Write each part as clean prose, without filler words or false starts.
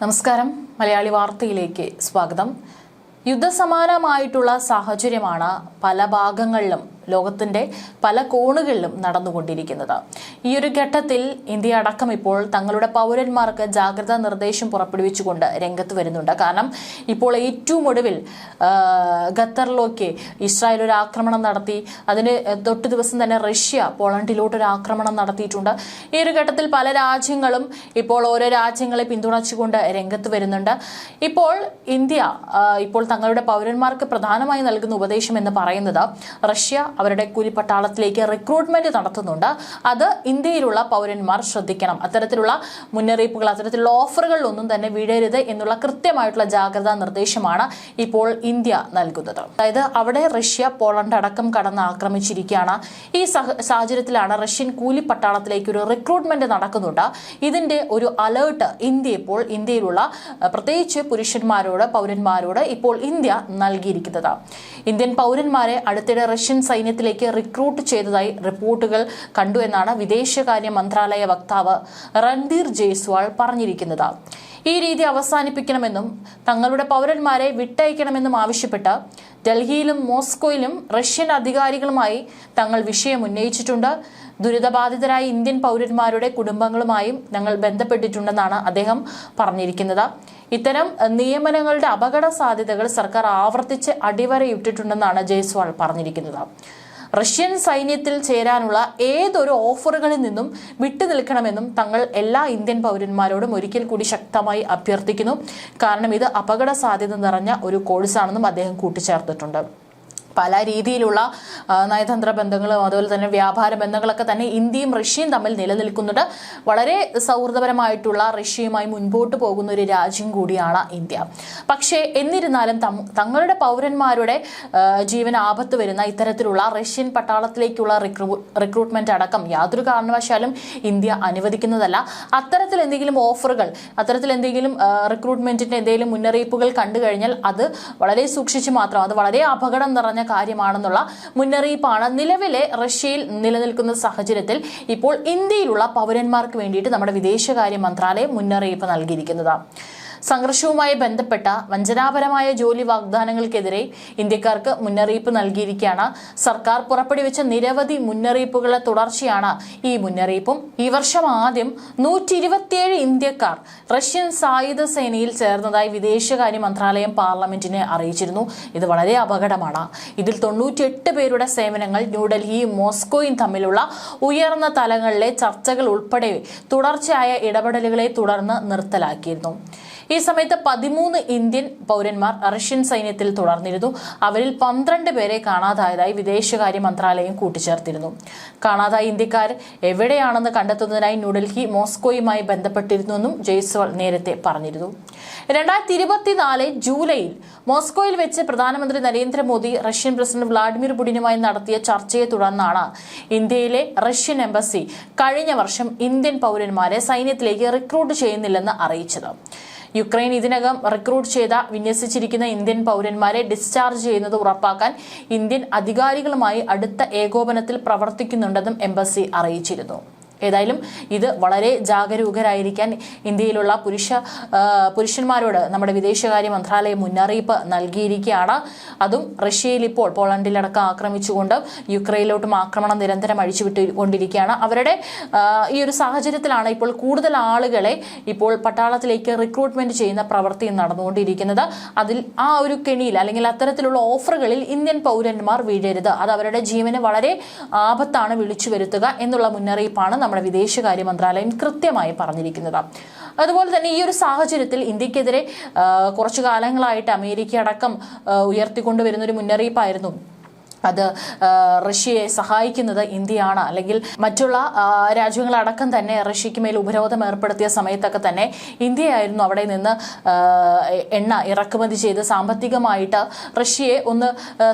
നമസ്കാരം മലയാളി വാർത്തയിലേക്ക് സ്വാഗതം. യുദ്ധസമാനമായിട്ടുള്ള സാഹചര്യമാണ് പല ഭാഗങ്ങളിലും ലോകത്തിന്റെ പല കോണുകളിലും നടന്നുകൊണ്ടിരിക്കുന്നത്. ഈ ഒരു ഘട്ടത്തിൽ ഇന്ത്യ അടക്കം ഇപ്പോൾ തങ്ങളുടെ പൗരന്മാർക്ക് ജാഗ്രതാ നിർദ്ദേശം പുറപ്പെടുവിച്ചുകൊണ്ട് രംഗത്ത് വരുന്നുണ്ട്. കാരണം ഇപ്പോൾ ഏറ്റവും ഒടുവിൽ ഖത്തറിലേക്ക് ഇസ്രായേൽ ഒരു ആക്രമണം നടത്തി. അതിന് തൊട്ടു ദിവസം തന്നെ റഷ്യ പോളണ്ടിലോട്ട് ഒരു ആക്രമണം നടത്തിയിട്ടുണ്ട്. ഈ ഒരു ഘട്ടത്തിൽ പല രാജ്യങ്ങളും ഇപ്പോൾ ഓരോ രാജ്യങ്ങളെ പിന്തുണച്ചുകൊണ്ട് രംഗത്ത് വരുന്നുണ്ട്. ഇപ്പോൾ ഇന്ത്യ ഇപ്പോൾ തങ്ങളുടെ പൗരന്മാർക്ക് പ്രധാനമായി നൽകുന്ന ഉപദേശം എന്ന് പറയുന്നത് റഷ്യ അവരുടെ കൂലിപ്പട്ടാളത്തിലേക്ക് റിക്രൂട്ട്മെന്റ് നടത്തുന്നുണ്ട്. അത് ഇന്ത്യയിലുള്ള പൗരന്മാർ ശ്രദ്ധിക്കണം. അത്തരത്തിലുള്ള മുന്നറിയിപ്പുകൾ, അത്തരത്തിലുള്ള ഓഫറുകളിലൊന്നും തന്നെ വീഴരുത് എന്നുള്ള കൃത്യമായിട്ടുള്ള ജാഗ്രതാ നിർദ്ദേശമാണ് ഇപ്പോൾ ഇന്ത്യ നൽകുന്നത്. അതായത് അവിടെ റഷ്യ പോളണ്ട് അടക്കം കടന്ന് ആക്രമിച്ചിരിക്കുകയാണ്. ഈ സാഹചര്യത്തിലാണ് റഷ്യൻ കൂലിപ്പട്ടാളത്തിലേക്ക് ഒരു റിക്രൂട്ട്മെന്റ് നടക്കുന്നുണ്ട്. ഇതിന്റെ ഒരു അലേർട്ട് ഇന്ത്യ ഇപ്പോൾ ഇന്ത്യയിലുള്ള പ്രത്യേകിച്ച് പുരുഷന്മാരോട് പൗരന്മാരോട് ഇപ്പോൾ ഇന്ത്യ നൽകിയിരിക്കുന്നത്. ഇന്ത്യൻ പൗരന്മാരെ അടുത്തിടെ റഷ്യൻ സൈന്യത്തിലേക്ക് റിക്രൂട്ട് ചെയ്തതായി റിപ്പോർട്ടുകൾ കണ്ടു എന്നാണ് വിദേശകാര്യ മന്ത്രാലയ വക്താവ് രൺധീർ ജയ്സ്വാൾ പറഞ്ഞിരിക്കുന്നത്. ഈ രീതി അവസാനിപ്പിക്കണമെന്നും തങ്ങളുടെ പൗരന്മാരെ വിട്ടയക്കണമെന്നും ആവശ്യപ്പെട്ട് ഡൽഹിയിലും മോസ്കോയിലും റഷ്യൻ അധികാരികളുമായി തങ്ങൾ വിഷയം ഉന്നയിച്ചിട്ടുണ്ട്. ദുരിതബാധിതരായ ഇന്ത്യൻ പൗരന്മാരുടെ കുടുംബങ്ങളുമായും ഞങ്ങൾ ബന്ധപ്പെട്ടിട്ടുണ്ടെന്നാണ് അദ്ദേഹം പറഞ്ഞിരിക്കുന്നത്. ഇത്തരം നിയമനങ്ങളുടെ അപകട സാധ്യതകൾ സർക്കാർ ആവർത്തിച്ച് അടിവരയിട്ടിട്ടുണ്ടെന്നാണ് ജയ്സ്വാൾ പറഞ്ഞിരിക്കുന്നത്. റഷ്യൻ സൈന്യത്തിൽ ചേരാനുള്ള ഏതൊരു ഓഫറുകളിൽ നിന്നും വിട്ടുനിൽക്കണമെന്നും തങ്ങൾ എല്ലാ ഇന്ത്യൻ പൗരന്മാരോടും ഒരിക്കൽ കൂടി ശക്തമായി അഭ്യർത്ഥിക്കുന്നു. കാരണം ഇത് അപകട സാധ്യത നിറഞ്ഞ ഒരു കോഴ്സാണെന്നും അദ്ദേഹം കൂട്ടിച്ചേർത്തിട്ടുണ്ട്. പല രീതിയിലുള്ള നയതന്ത്ര ബന്ധങ്ങളും അതുപോലെ തന്നെ വ്യാപാര ബന്ധങ്ങളൊക്കെ തന്നെ ഇന്ത്യയും റഷ്യയും തമ്മിൽ നിലനിൽക്കുന്നുണ്ട്. വളരെ സൗഹൃദപരമായിട്ടുള്ള റഷ്യയുമായി മുൻപോട്ട് പോകുന്ന ഒരു രാജ്യം കൂടിയാണ് ഇന്ത്യ. പക്ഷേ എന്നിരുന്നാലും തങ്ങളുടെ പൗരന്മാരുടെ ജീവൻ ആപത്ത് വരുന്ന ഇത്തരത്തിലുള്ള റഷ്യൻ പട്ടാളത്തിലേക്കുള്ള റിക്രൂട്ട്മെന്റ് അടക്കം യാതൊരു കാരണവശാലും ഇന്ത്യ അനുവദിക്കുന്നതല്ല. അത്തരത്തിൽ എന്തെങ്കിലും ഓഫറുകൾ, അത്തരത്തിൽ എന്തെങ്കിലും റിക്രൂട്ട്മെന്റിന്റെ എന്തെങ്കിലും മുന്നറിയിപ്പുകൾ കണ്ടു കഴിഞ്ഞാൽ അത് വളരെ സൂക്ഷിച്ച് മാത്രം, അത് വളരെ അപകടം നിറഞ്ഞ കാര്യമാണെന്നുള്ള മുന്നറിയിപ്പാണ് നിലവിലെ റഷ്യയിൽ നിലനിൽക്കുന്ന സാഹചര്യത്തിൽ ഇപ്പോൾ ഇന്ത്യയിലുള്ള പൗരന്മാർക്ക് വേണ്ടിയിട്ട് നമ്മുടെ വിദേശകാര്യ മന്ത്രാലയം മുന്നറിയിപ്പ് നൽകിയിരിക്കുന്നത്. സംഘർഷവുമായി ബന്ധപ്പെട്ട വഞ്ചനാപരമായ ജോലി വാഗ്ദാനങ്ങൾക്കെതിരെ ഇന്ത്യക്കാർക്ക് മുന്നറിയിപ്പ് നൽകിയിരിക്കുകയാണ്. സർക്കാർ പുറപ്പെടുവിച്ച നിരവധി മുന്നറിയിപ്പുകളുടെ തുടർച്ചയാണ് ഈ മുന്നറിയിപ്പും. ഈ വർഷം ആദ്യം 127 ഇന്ത്യക്കാർ റഷ്യൻ സായുധ സേനയിൽ ചേർന്നതായി വിദേശകാര്യ മന്ത്രാലയം പാർലമെന്റിനെ അറിയിച്ചിരുന്നു. ഇത് വളരെ അപകടമാണ്. ഇതിൽ 98 പേരുടെ സേവനങ്ങൾ ന്യൂഡൽഹിയും മോസ്കോയും തമ്മിലുള്ള ഉയർന്ന തലങ്ങളിലെ ചർച്ചകൾ ഉൾപ്പെടെ തുടർച്ചയായ ഇടപെടലുകളെ തുടർന്ന് നിർത്തലാക്കിയിരുന്നു. ഈ സമയത്ത് 13 ഇന്ത്യൻ പൗരന്മാർ റഷ്യൻ സൈന്യത്തിൽ തുടർന്നിരുന്നു. അവരിൽ 12 പേരെ കാണാതായതായി വിദേശകാര്യ മന്ത്രാലയം കൂട്ടിച്ചേർത്തിരുന്നു. കാണാതായ ഇന്ത്യക്കാർ എവിടെയാണെന്ന് കണ്ടെത്തുന്നതിനായി ന്യൂഡൽഹി മോസ്കോയുമായി ബന്ധപ്പെട്ടിരുന്നുവെന്നും ജയ്സ്വാൾ നേരത്തെ പറഞ്ഞിരുന്നു. 2024 ജൂലൈയിൽ മോസ്കോയിൽ വെച്ച് പ്രധാനമന്ത്രി നരേന്ദ്രമോദി റഷ്യൻ പ്രസിഡന്റ് വ്ളാഡിമിർ പുടിനുമായി നടത്തിയ ചർച്ചയെ തുടർന്നാണ് ഇന്ത്യയിലെ റഷ്യൻ എംബസി കഴിഞ്ഞ വർഷം ഇന്ത്യൻ പൗരന്മാരെ സൈന്യത്തിലേക്ക് റിക്രൂട്ട് ചെയ്യുന്നില്ലെന്ന് അറിയിച്ചത്. യുക്രൈൻ ഇതിനകം റിക്രൂട്ട് ചെയ്ത വിന്യസിച്ചിരിക്കുന്ന ഇന്ത്യൻ പൗരന്മാരെ ഡിസ്ചാർജ് ചെയ്യുന്നത് ഉറപ്പാക്കാൻ ഇന്ത്യൻ അധികാരികളുമായി അടുത്ത ഏകോപനത്തിൽ പ്രവർത്തിക്കുന്നുണ്ടെന്നും എംബസി അറിയിച്ചിരുന്നു. ഏതായാലും ഇത് വളരെ ജാഗരൂകരായിരിക്കാൻ ഇന്ത്യയിലുള്ള പുരുഷന്മാരോട് നമ്മുടെ വിദേശകാര്യ മന്ത്രാലയം മുന്നറിയിപ്പ് നൽകിയിരിക്കുകയാണ്. അതും റഷ്യയിൽ ഇപ്പോൾ പോളണ്ടിലടക്കം ആക്രമിച്ചുകൊണ്ട് യുക്രൈനിലോട്ടും ആക്രമണം നിരന്തരം അഴിച്ചുവിട്ടുകൊണ്ടിരിക്കുകയാണ്. അവരുടെ ഈ ഒരു സാഹചര്യത്തിലാണ് ഇപ്പോൾ കൂടുതൽ ആളുകളെ ഇപ്പോൾ പട്ടാളത്തിലേക്ക് റിക്രൂട്ട്മെന്റ് ചെയ്യുന്ന പ്രവൃത്തി നടന്നുകൊണ്ടിരിക്കുന്നത്. അതിൽ ആ ഒരു കെണിയിൽ അല്ലെങ്കിൽ അത്തരത്തിലുള്ള ഓഫറുകളിൽ ഇന്ത്യൻ പൗരന്മാർ വീഴരുത്. അത് അവരുടെ ജീവന് വളരെ ആപത്താണ് വിളിച്ചു വരുത്തുക എന്നുള്ള മുന്നറിയിപ്പാണ് നമ്മുടെ വിദേശകാര്യ മന്ത്രാലയം കൃത്യമായി പറഞ്ഞിരിക്കുന്നത്. അതുപോലെ തന്നെ ഈ ഒരു സാഹചര്യത്തിൽ ഇന്ത്യക്കെതിരെ കുറച്ചു കാലങ്ങളായിട്ട് അമേരിക്ക അടക്കം ഉയർത്തിക്കൊണ്ടുവരുന്ന ഒരു മുന്നറിയിപ്പായിരുന്നു അത് റഷ്യയെ സഹായിക്കുന്നത് ഇന്ത്യയാണ്, അല്ലെങ്കിൽ മറ്റുള്ള രാജ്യങ്ങളടക്കം തന്നെ റഷ്യയ്ക്ക് മേൽ ഉപരോധം ഏർപ്പെടുത്തിയ സമയത്തൊക്കെ തന്നെ ഇന്ത്യയായിരുന്നു അവിടെ നിന്ന് എണ്ണ ഇറക്കുമതി ചെയ്ത് സാമ്പത്തികമായിട്ട് റഷ്യയെ ഒന്ന്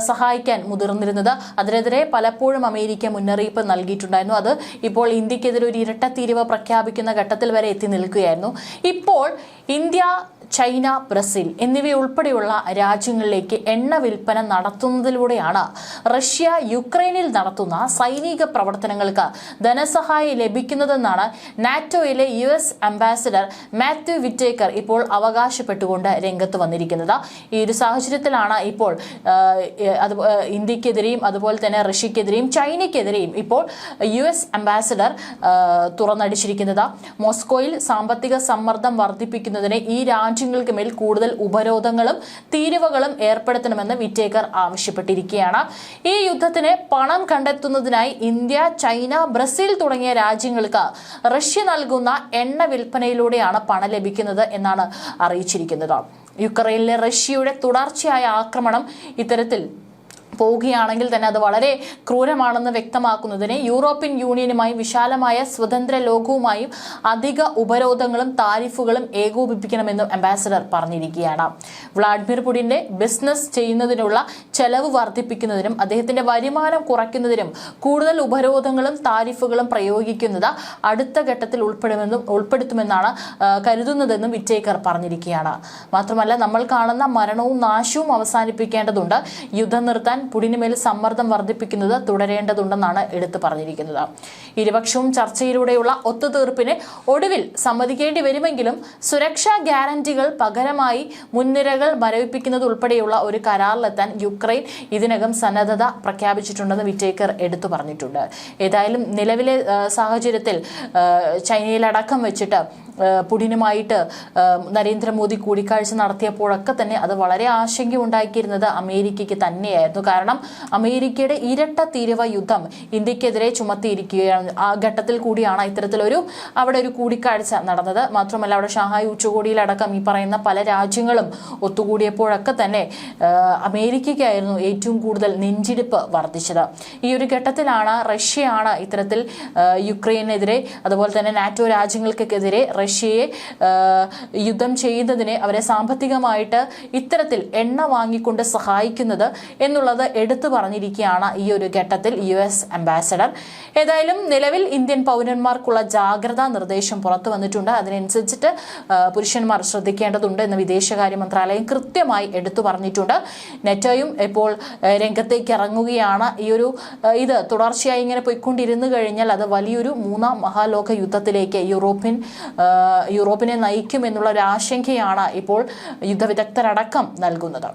സഹായിക്കാൻ മുതിർന്നിരുന്നത്. അതിനെതിരെ പലപ്പോഴും അമേരിക്ക മുന്നറിയിപ്പ് നൽകിയിട്ടുണ്ടായിരുന്നു. അത് ഇപ്പോൾ ഇന്ത്യക്കെതിരെ ഒരു ഇരട്ടത്തീരുവ പ്രഖ്യാപിക്കുന്ന ഘട്ടത്തിൽ വരെ എത്തി നിൽക്കുകയായിരുന്നു. ഇപ്പോൾ ഇന്ത്യ, ചൈന, ബ്രസീൽ എന്നിവയുൾപ്പെടെയുള്ള രാജ്യങ്ങളിലേക്ക് എണ്ണ വിൽപ്പന നടത്തുന്നതിലൂടെയാണ് റഷ്യ യുക്രൈനിൽ നടത്തുന്ന സൈനിക പ്രവർത്തനങ്ങൾക്ക് ധനസഹായം ലഭിക്കുന്നതെന്നാണ് നാറ്റോയിലെ US അംബാസിഡർ മാത്യു വിറ്റേക്കർ ഇപ്പോൾ അവകാശപ്പെട്ടുകൊണ്ട് രംഗത്ത് വന്നിരിക്കുന്നത്. ഈ ഒരു സാഹചര്യത്തിലാണ് ഇപ്പോൾ ഇന്ത്യക്കെതിരെയും അതുപോലെ തന്നെ റഷ്യക്കെതിരെയും ചൈനയ്ക്കെതിരെയും ഇപ്പോൾ US അംബാസിഡർ തുറന്നടിച്ചിരിക്കുന്നത്. മോസ്കോയിൽ സാമ്പത്തിക സമ്മർദ്ദം വർദ്ധിപ്പിക്കുന്നതിന് ഈ രാജ്യങ്ങൾക്ക് മേൽ കൂടുതൽ ഉപരോധങ്ങളും തീരുവകളും ഏർപ്പെടുത്തണമെന്ന് വിറ്റേക്കർ ആവശ്യപ്പെട്ടിരിക്കുകയാണ്. ഈ യുദ്ധത്തിന് പണം കണ്ടെത്തുന്നതിനായി ഇന്ത്യ, ചൈന, ബ്രസീൽ തുടങ്ങിയ രാജ്യങ്ങൾക്ക് റഷ്യ നൽകുന്ന എണ്ണ വിൽപ്പനയിലൂടെയാണ് പണം ലഭിക്കുന്നത് എന്നാണ് അറിയിച്ചിരിക്കുന്നത്. യുക്രൈനിലെ റഷ്യയുടെ തുടർച്ചയായ ആക്രമണം ഇത്തരത്തിൽ പോവുകയാണെങ്കിൽ തന്നെ അത് വളരെ ക്രൂരമാണെന്ന് വ്യക്തമാക്കുന്നതിന് യൂറോപ്യൻ യൂണിയനുമായും വിശാലമായ സ്വതന്ത്ര ലോകവുമായും അധിക ഉപരോധങ്ങളും താരിഫുകളും ഏകോപിപ്പിക്കണമെന്നും അംബാസഡർ പറഞ്ഞിരിക്കുകയാണ്. വ്ളാഡിമിർ പുടിന്റെ ബിസിനസ് ചെയ്യുന്നതിനുള്ള ചെലവ് വർദ്ധിപ്പിക്കുന്നതിനും അദ്ദേഹത്തിന്റെ വരുമാനം കുറയ്ക്കുന്നതിനും കൂടുതൽ ഉപരോധങ്ങളും താരിഫുകളും പ്രയോഗിക്കുന്നത് അടുത്ത ഘട്ടത്തിൽ ഉൾപ്പെടുത്തുമെന്നാണ് കരുതുന്നതെന്നും വിറ്റേക്കർ പറഞ്ഞിരിക്കുകയാണ്. മാത്രമല്ല, നമ്മൾ കാണുന്ന മരണവും നാശവും അവസാനിപ്പിക്കേണ്ടതുണ്ട്. യുദ്ധം നിർത്താൻ പുടിന് മേൽ സമ്മർദ്ദം വർദ്ധിപ്പിക്കുന്നത് തുടരേണ്ടതുണ്ടെന്നാണ് എടുത്തു പറഞ്ഞിരിക്കുന്നത്. ഇരുപക്ഷവും ചർച്ചയിലൂടെയുള്ള ഒത്തുതീർപ്പിന് ഒടുവിൽ സമ്മതിക്കേണ്ടി വരുമെങ്കിലും സുരക്ഷാ ഗ്യാരണ്ടികൾ പകരമായി മുൻനിരകൾ മരവിപ്പിക്കുന്നത് ഉൾപ്പെടെയുള്ള ഒരു കരാറിലെത്താൻ യുക്രൈൻ ഇതിനകം സന്നദ്ധത പ്രഖ്യാപിച്ചിട്ടുണ്ടെന്ന് വിറ്റേക്കർ എടുത്തു പറഞ്ഞിട്ടുണ്ട്. ഏതായാലും നിലവിലെ സാഹചര്യത്തിൽ ചൈനയിലടക്കം വെച്ചിട്ട് പുടിനുമായിട്ട് നരേന്ദ്രമോദി കൂടിക്കാഴ്ച നടത്തിയപ്പോഴൊക്കെ തന്നെ അത് വളരെ ആശങ്ക ഉണ്ടാക്കിയിരുന്നത് അമേരിക്കയ്ക്ക് തന്നെയായിരുന്നു. കാരണം അമേരിക്കയുടെ ഇരട്ട തീരുവ യുദ്ധം ഇന്ത്യക്കെതിരെ ചുമത്തിയിരിക്കുകയാണ്. ആ ഘട്ടത്തിൽ കൂടിയാണ് ഇത്തരത്തിലൊരു അവിടെ ഒരു കൂടിക്കാഴ്ച നടന്നത്. മാത്രമല്ല, അവിടെ ഷാങ്ഹായ് ഉച്ചകോടിയിലടക്കം ഈ പറയുന്ന പല രാജ്യങ്ങളും ഒത്തുകൂടിയപ്പോഴൊക്കെ തന്നെ അമേരിക്കയ്ക്കായിരുന്നു ഏറ്റവും കൂടുതൽ നെഞ്ചിടിപ്പ് വർദ്ധിച്ചത്. ഈ ഒരു ഘട്ടത്തിലാണ് റഷ്യയാണ് ഇത്തരത്തിൽ യുക്രൈനെതിരെ അതുപോലെ തന്നെ നാറ്റോ രാജ്യങ്ങൾക്കെതിരെ റഷ്യയെ യുദ്ധം ചെയ്യുന്നതിന് അവരെ സാമ്പത്തികമായിട്ട് ഇത്തരത്തിൽ എണ്ണ വാങ്ങിക്കൊണ്ട് സഹായിക്കുന്നത് എന്നുള്ളത് എടുത്തു പറഞ്ഞിരിക്കുകയാണ് ഈ ഒരു ഘട്ടത്തിൽ US അംബാസഡർ. ഏതായാലും നിലവിൽ ഇന്ത്യൻ പൗരന്മാർക്കുള്ള ജാഗ്രതാ നിർദ്ദേശം പുറത്തു വന്നിട്ടുണ്ട്. അതിനനുസരിച്ചിട്ട് പുരുഷന്മാർ ശ്രദ്ധിക്കേണ്ടതുണ്ട് എന്ന് വിദേശകാര്യ മന്ത്രാലയം കൃത്യമായി എടുത്തു പറഞ്ഞിട്ടുണ്ട്. നെറ്റോയും ഇപ്പോൾ രംഗത്തേക്ക് ഇറങ്ങുകയാണ്. ഇത് തുടർച്ചയായി ഇങ്ങനെ പോയിക്കൊണ്ടിരുന്നു കഴിഞ്ഞാൽ അത് വലിയൊരു മൂന്നാം മഹാലോക യുദ്ധത്തിലേക്ക് യൂറോപ്പിനെ നയിക്കുമെന്നുള്ള ഒരു ആശങ്കയാണ് ഇപ്പോൾ യുദ്ധവിദഗ്ധരടക്കം നൽകുന്നത്.